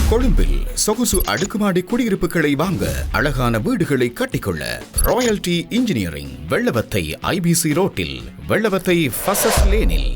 கொழும்பில் சொகுசு அடுக்குமாடி குடியிருப்புகளை வாங்க, அழகான வீடுகளை கட்டிக்கொள்ள ராயல்டி இன்ஜினியரிங், வெள்ளவத்தை IBC ரோட்டில், வெள்ளவத்தை ஃபசஸ் லேனில்.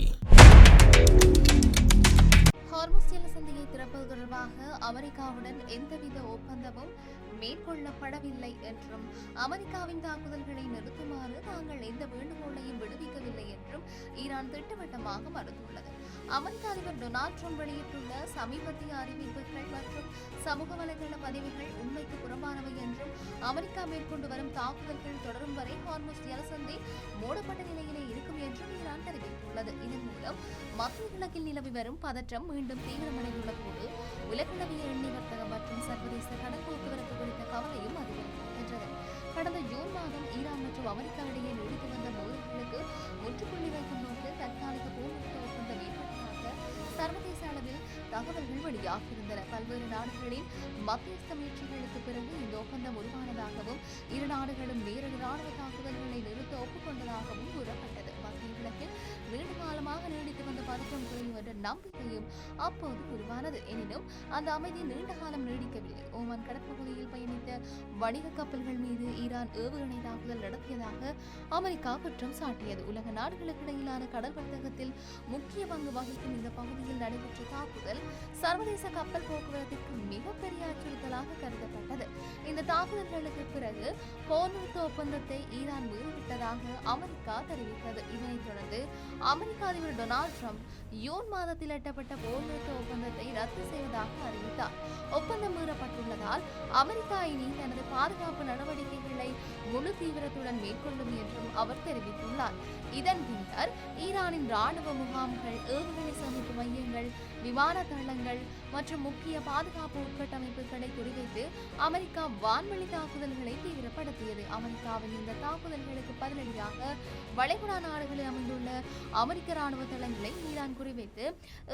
ஹார்முஸ் ஜலசந்தியை திறப்பது தொடர்பாக அமெரிக்காவுடன் எந்தவித ஒப்பந்தமும் மேற்கொள்ளப்படவில்லை என்றும், அமெரிக்காவின் தாக்குதல்களை நிறுத்துமாறு தாங்கள் எந்த வேண்டுகோளையும் விடுவிக்கவில்லை என்றும் ஈரான் திட்டவட்டமாக மறுத்துள்ளது. அமெரிக்க அதிபர் டொனால்ட் ட்ரம்ப் வெளியிட்டுள்ள சமீபத்திய அறிவிப்புகள் மற்றும் சமூக வலைதள பதிவுகள் உண்மைக்கு புறம்பானவை என்றும், அமெரிக்கா மேற்கொண்டு வரும் தாக்குதல்கள் தொடரும் வரை ஹார்முஸ் ஜலசந்தி மூடப்பட்ட நிலையிலே இருக்கும் என்றும் ஈரான் தெரிவித்துள்ளது. இதன் மூலம் மத்திய கிழக்கில் நிலவி வரும் பதற்றம் மீண்டும் தீவிரமடைந்துள்ள போது உலகளவிய எண்ணெய் வர்த்தகம் மற்றும் சர்வதேச கடல் போக்குவரத்து குறித்த கவலையும் அதிகரிக்கின்றது. கடந்த ஜூன் மாதம் ஈரான் மற்றும் அமெரிக்கா இடையே நீடித்து வந்த மோதல்களுக்கு முற்றுப்புள்ளி வைக்கும் நோக்கில் தற்காலிக போர்நிறுத்த ஒப்பந்தம் ஏற்பட்டதாக சர்வதேச அளவில் தகவல்கள் வெளியாகியிருந்தன. பல்வேறு நாடுகளின் மத்தியஸ்த முயற்சிகளுக்கு பிறகு இந்த ஒப்பந்தம் உருவானதாகவும், இரு நாடுகளும் நேரடி ராணுவ தாக்குதல்களை நிறுத்த ஒப்புக்கொண்டதாகவும் கூறப்பட்டது. மத்திய கிழக்கில் நீண்ட காலமாக நீடித்து வந்த பதற்றம் குறையும் என்ற நம்பிக்கையும் அப்போது உருவானது. எனினும் அந்த அமைதி நீண்ட காலம் நீடிக்கவில்லை. ஓமான் கடற்பகுதியில் பயணித்த வணிக கப்பல்கள் மீது ஈரான் ஏவுகணை தாக்குதல் நடத்தியதாக அமெரிக்கா குற்றம் சாட்டியது. உலக நாடுகளுக்கு இடையிலான கடல் வர்த்தகத்தில் முக்கிய பங்கு வகிக்கும் இந்த பகுதியில் நடைபெற்ற தாக்குதல் சர்வதேச கப்பல் போக்குவரத்திற்கு மிகப்பெரிய அச்சுறுத்தலாக கருதப்பட்டது. இந்த தாக்குதல்களுக்கு பிறகு போர் நிறுத்த ஒப்பந்தத்தை ஈரான் மீறிவிட்டதாக அமெரிக்கா தெரிவித்தது. இதனைத் தொடர்ந்து அமெரிக்க அதிபர் டொனால்ட் ட்ரம்ப் ஜூன் மாதத்தில் எட்டப்பட்ட போர் நிறுத்த ஒப்பந்தத்தை ரத்து செய்வதாக அறிவித்தார். ஒப்பந்தம் மீறப்பட்டுள்ளதால் அமெரிக்கா இனி தனது பாதுகாப்பு நடவடிக்கைகளை முழு தீவிரத்துடன் மேற்கொள்ளும் என்றும் அவர் தெரிவித்துள்ளார். இதன் பின்னர் ஈரானின் ராணுவ முகாம்கள், ஏவுகணை சேமிப்பு மையங்கள், விமான தளங்கள் மற்றும் முக்கிய பாதுகாப்பு உட்கட்டமைப்புகளை குறிவைத்து அமெரிக்கா வான்வெளி தாக்குதல்களை தீவிரப்படுத்தியது. அமெரிக்காவின் இந்த தாக்குதல்களுக்கு பதிலடியாக வளைகுடா நாடுகளில் அமைந்துள்ள அமெரிக்க ராணுவ தளங்களை ஈரான் குறிவைத்து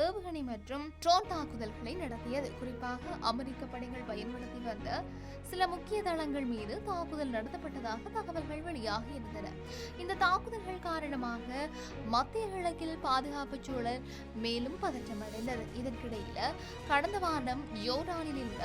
ஏவுகணை மற்றும் ட்ரோன் தாக்குதல்களை நடத்தியது. குறிப்பாக அமெரிக்க படைகள் பயன்படுத்தி வந்த சில முக்கிய தளங்கள் மீது தாக்குதல் நடத்தப்பட்டதாக தகவல்கள் வெளியாகி இருந்தன. இந்த தாக்குதல்கள் காரணமாக மத்திய கிழக்கில் பாதுகாப்பு சூழல் மேலும் பதற்றமடைந்தது. இதற்கிடையில கடந்த வாரம் யோர்டானில் உள்ள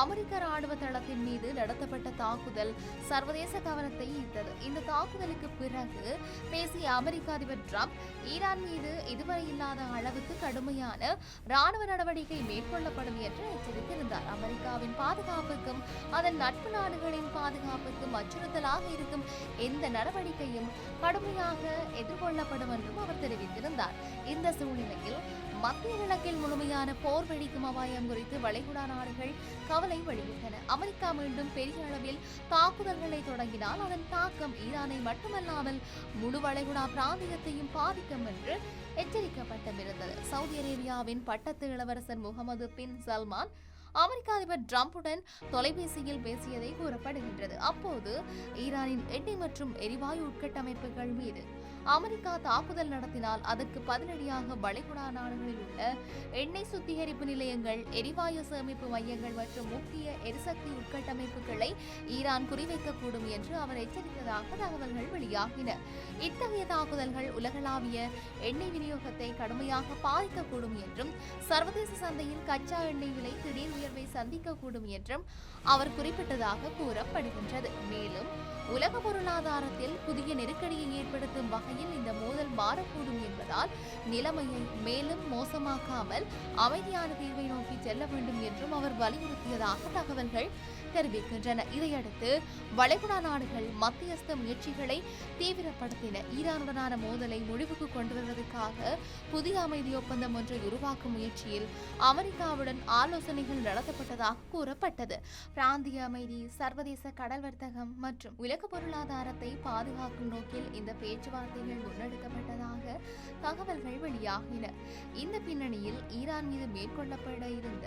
அமெரிக்க ராணுவ தளத்தின் மீது நடத்தப்பட்ட தாக்குதல் சர்வதேச கவனத்தை ஈர்த்தது. இந்த தாக்குதலுக்கு பிறகு பேசிய அமெரிக்க அதிபர் ட்ரம்ப் ஈரான் மீது இதுவரை இல்லாத அளவுக்கு கடுமையான ராணுவ நடவடிக்கை மேற்கொள்ளப்படும் என்று எச்சரித்திருந்தார். அமெரிக்காவின் பாதுகாப்புக்கும் அதன் நட்பு நாடுகளின் பாதுகாப்புக்கும் அச்சுறுத்தலாக இருக்கும் எந்த நடவடிக்கையும் கடுமையாக எதிர்கொள்ளப்படும் என்றும் அவர் தெரிவித்திருந்தார். இந்த சூழ்நிலையில் மத்திய கிழக்கில் முழுமையான போர் வெடிக்கும் அபாயம் குறித்து வளைகுடா நாடுகள் கவலை வெளியிட்டன. அமெரிக்கா மீண்டும் பெரிய அளவில் தாக்குதல்களை தொடங்கினால் அதன் தாக்கம் ஈரானை மட்டுமல்லாமல் முழு வளைகுடா பிராந்தியத்தையும் பாதிக்கும் என்று எச்சரிக்கப்பட்டிருந்தது. சவுதி அரேபியாவின் பட்டத்து இளவரசர் முகமது பின் சல்மான் அமெரிக்க அதிபர் ட்ரம்புடன் தொலைபேசியில் பேசியதை கூறப்படுகின்றது. அப்போது ஈரானின் எண்ணெய் மற்றும் எரிவாயு உட்கட்டமைப்புகள் மீது அமெரிக்கா தாக்குதல் நடத்தினால் அதற்கு பதிலடியாக வளைகுடா நாடுகளில் உள்ள எண்ணெய் சுத்திகரிப்பு நிலையங்கள், எரிவாயு சேமிப்பு மையங்கள் மற்றும் முக்கிய எரிசக்தி உட்கட்டமைப்புகளை ஈரான் குறிவைக்கக்கூடும் என்று அவர் எச்சரித்ததாக தகவல்கள் வெளியாகின. இத்தகைய தாக்குதல்கள் உலகளாவிய எண்ணெய் விநியோகத்தை கடுமையாக பாதிக்கக்கூடும் என்றும், சர்வதேச சந்தையில் கச்சா எண்ணெய் விலை திடீர் உயர்வை சந்திக்கக்கூடும் என்றும் அவர் குறிப்பிட்டதாக கூறப்படுகின்றது. மேலும் உலக பொருளாதாரத்தில் புதிய நெருக்கடியை ஏற்படுத்தும் வகையில் இந்த மோதல் மாறக்கூடும் என்பதால் நிலைமையை மேலும் மோசமாக்காமல் அமைதியான தீர்வை நோக்கி செல்ல வேண்டும் என்றும் அவர் வலியுறுத்தியதாக தகவல்கள் தெரிவிக்கின்றன. இதையடுத்து வளைகுடா நாடுகள் மத்தியஸ்த முயற்சிகளை தீவிரப்படுத்தின. ஈரானுடனான மோதலை முடிவுக்கு கொண்டு வருவதற்காக புதிய அமைதி ஒப்பந்தம் ஒன்றை உருவாக்கும் முயற்சியில் அமெரிக்காவுடன் ஆலோசனைகள் நடத்தப்பட்டதாக கூறப்பட்டது. பிராந்திய அமைதி, சர்வதேச கடல் வர்த்தகம் மற்றும் உலக பொருளாதாரத்தை பாதுகாக்கும் நோக்கில் இந்த பேச்சுவார்த்தைகள் முன்னெடுக்கப்பட்டதாக தகவல்கள் வெளியாகின. இந்த பின்னணியில் ஈரான் மீது மேற்கொள்ளப்பட இருந்த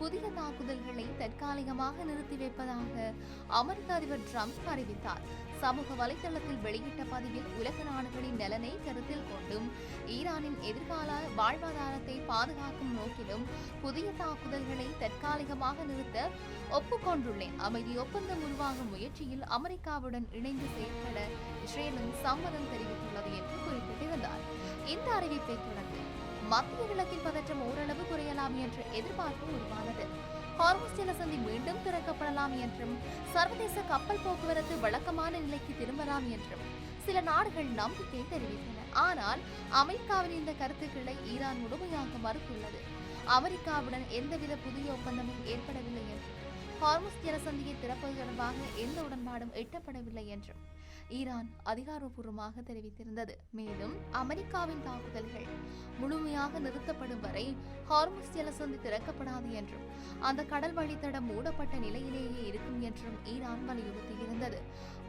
புதிய தாக்குதல்களை தற்காலிகமாக நிறுத்தி வைப்பதாக அமெரிக்க அதிபர் ட்ரம்ப் அறிவித்தார். சமூக வலைதளத்தில் வெளியிட்ட பதிவில் உலக நாடுகளின் நலனை கருத்தில் கொண்டும் ஈரானின் எதிர்கால வாழ்வாதாரத்தை பாதுகாக்கும் நோக்கிலும் புதிய தாக்குதல்களை தற்காலிகமாக நிறுத்த ஒப்புக்கொண்டுள்ளேன். அமைதி ஒப்பந்தம் உருவாகும் முயற்சியில் அமெரிக்காவுடன் இணைந்து செயல்பட இஸ்ரேலும் சம்மதம் தெரிவித்துள்ளது என்று குறிப்பிட்டிருந்தார். இந்த அறிவிப்பை தொடர்ந்து மத்திய கிழக்கில் பதற்றம் ஓரளவு குறையலாம் என்ற எதிர்பார்ப்பு உருவானது. ஜலசந்தி மீண்டும் திறக்கப்படலாம் என்றும் சர்வதேச கப்பல் போக்குவரத்து வழக்கமான நிலைக்கு திரும்பலாம் என்றும் சில நாடுகள் நம்பிக்கை தெரிவித்தன. ஆனால் அமெரிக்காவின் இந்த கருத்துக்களை ஈரான் முழுமையாக மறுத்துள்ளது. அமெரிக்காவுடன் எந்தவித புதிய ஒப்பந்தமும் ஏற்படவில்லை என்றும் ஹார்முஸ் ஜலசந்தியை திறப்பது தொடர்பாக எந்த உடன்பாடும் எட்டப்படவில்லை என்றும் ஈரான் அதிகாரப்பூர்வமாக தெரிவித்திருந்தது. மேலும் அமெரிக்காவின் தாக்குதல்கள் முழுமையாக நிறுத்தப்படும் வரை ஹார்முஸ் ஜலசந்தி திறக்கப்படாது என்றும் அந்த கடல் வழித்தடம் மூடப்பட்ட நிலையிலேயே இருக்கும் என்றும் ஈரான் வலியுறுத்தியிருந்தது.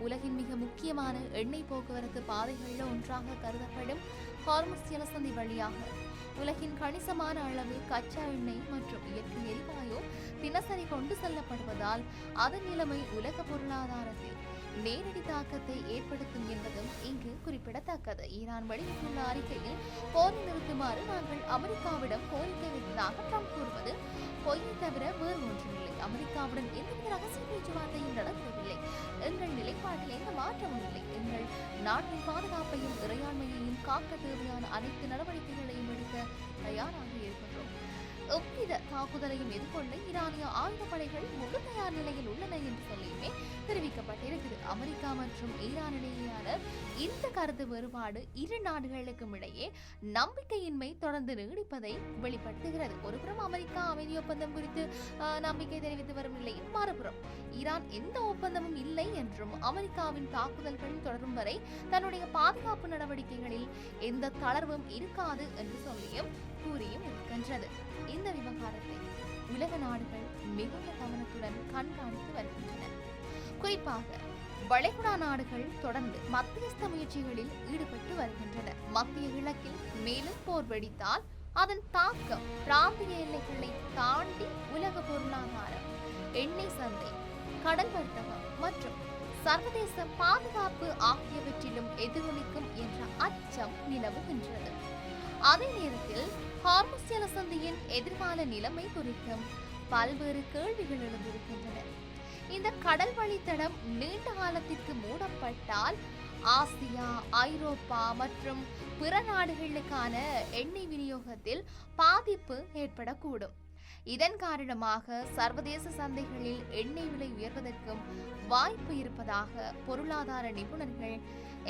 உலகின் மிக முக்கியமான எண்ணெய் போக்குவரத்து பாதைகளில் ஒன்றாக கருதப்படும் ஹார்முஸ் ஜலசந்தி வழியாக உலகின் கணிசமான அளவு கச்சா எண்ணெய் மற்றும் இயற்கை எரிவாயு தினசரி கொண்டு செல்லப்படுவதால் அதன் நிலைமை உலக பொருளாதாரத்தில் நேரடி தாக்கத்தை ஏற்படுத்தும் என்பதும் இங்கு குறிப்பிடத்தக்கது. ஈரான் வெளியிட்டுள்ள அறிக்கையில் போரை நிறுத்துமாறு நாங்கள் அமெரிக்காவிடம் கோரிக்கை வைத்ததாக ட்ரம்ப் கூறுவது பொய்யை தவிர வேறு ஒன்றுமில்லை. அமெரிக்காவுடன் எந்தவித ரகசிய பேச்சுவார்த்தையும் நடக்கவில்லை. எங்கள் நிலைப்பாட்டில் எந்த மாற்றமும் இல்லை. எங்கள் நாட்டின் பாதுகாப்பையும் இறையாண்மையையும் காக்க தேவையான அனைத்து நடவடிக்கைகளையும் எடுக்க தயாராக இருக்கின்றோம். எவ்வித தாக்குதலையும் எதிர்கொள்ள ஈரானிய ஆயுதப்படைகள் முழு தயார் நிலையில் உள்ளன என்று சொல்லியுமே தெரிவிக்கப்பட்டிருக்கிறது. அமெரிக்கா மற்றும் ஈரானிடையேயான இந்த கருத்து வேறுபாடு இரு நாடுகளுக்கும் இடையே நம்பிக்கையின்மை தொடர்ந்து நீடிப்பதை வெளிப்படுத்துகிறது. ஒருபுறம் அமெரிக்கா அமைதி ஒப்பந்தம் குறித்து நம்பிக்கை தெரிவித்து வரும் நிலையில், மறுபுறம் ஈரான் எந்த ஒப்பந்தமும் இல்லை என்றும் அமெரிக்காவின் தாக்குதல்கள் தொடரும் வரை தன்னுடைய பாதுகாப்பு நடவடிக்கைகளில் எந்த தளர்வும் இருக்காது என்று சொல்லியும் கூறியும் இருக்கின்றது. இந்த விவகாரத்தை உலக நாடுகள் மிகுந்த கவனத்துடன் கண்காணித்து வருகின்றன. குறிப்பாக வளைகுடா நாடுகள் தொடர்ந்து மத்தியஸ்த முயற்சிகளில் ஈடுபட்டு வருகின்றன. மத்திய கிழக்கில் மேலும் போர் வெடித்தால் அதன் தாக்கம் பிராந்திய எல்லைகளை தாண்டி உலக பொருளாதாரம், எண்ணெய் சந்தை, கடல் வர்த்தகம் மற்றும் சர்வதேச பாதுகாப்பு ஆகியவற்றிலும் எதிரொலிக்கும் என்ற அச்சம் நிலவுகின்றது. அதே நேரத்தில் ஹார்முஸ் ஜலசந்தியின் எதிர்கால நிலைமை குறித்தும் பல்வேறு கேள்விகள் எழுந்திருக்கின்றன. இந்த கடல் வழித்தடம் நீண்ட காலத்திற்கு மூடப்பட்டால் ஆசியா, ஐரோப்பா மற்றும் பிற நாடுகளுக்கான எண்ணெய் விநியோகத்தில் பாதிப்பு ஏற்படக்கூடும். இதன் காரணமாக சர்வதேச சந்தைகளில் எண்ணெய் விலை உயர்வதற்கும் வாய்ப்பு இருப்பதாக பொருளாதார நிபுணர்கள்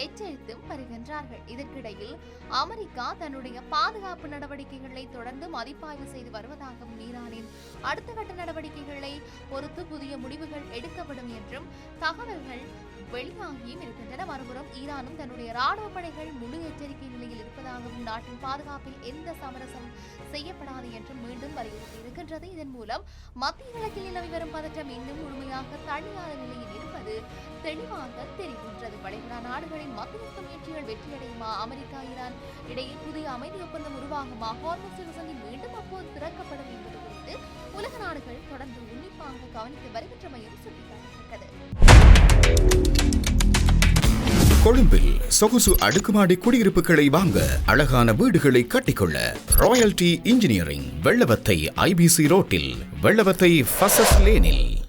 எச்சரித்தும் வருகின்றார்கள். இதற்கிடையில் அமெரிக்கா தன்னுடைய பாதுகாப்பு நடவடிக்கைகளை தொடர்ந்து மதிப்பாய்வு செய்து வருவதாகவும் ஈரானின் அடுத்த கட்ட நடவடிக்கைகளை பொறுத்து புதிய முடிவுகள் எடுக்கப்படும் என்றும் தகவல்கள் வெளியாகியும் இருக்கின்றன. மறுபுறம் ஈரானும் தன்னுடைய ராணுவ படைகள் முழு எச்சரிக்கை நிலையில் இருப்பதாகவும் நாட்டின் பாதுகாப்பில் எந்த சமரசம் செய்யப்படாது என்றும் மீண்டும் வலியுறுத்தி இருக்கின்றது. இதன் மூலம் மத்திய கிழக்கில் நிலவி வரும் பதற்றம் இன்னும் முழுமையாக தணியாத நிலையில் இருப்பது தெளிவாக தெரிகின்றது. வளைகுடா நாடுகளின் மத்தியஸ்த முயற்சிகள் வெற்றியடையுமா? அமெரிக்கா ஈரான் இடையே புதிய அமைதி ஒப்பந்தம் உருவாகுமா? ஹார்முஸ் ஜலசந்தி மீண்டும் அப்போது திறக்கப்படும் என்பது குறித்து உலக நாடுகள் தொடர்ந்து உன்னிப்பாக கவனித்து வருகின்றமையும் சுட்டிக்காட்டத்தக்கது. கொழும்பில் சொகுசு அடுக்குமாடி குடியிருப்புகளை வாங்க, அழகான வீடுகளை கட்டிக்கொள்ள ராயல்டி இன்ஜினியரிங், வெள்ளவத்தை IBC ரோட்டில், வெள்ளவத்தை ஃபசஸ் லேனில்.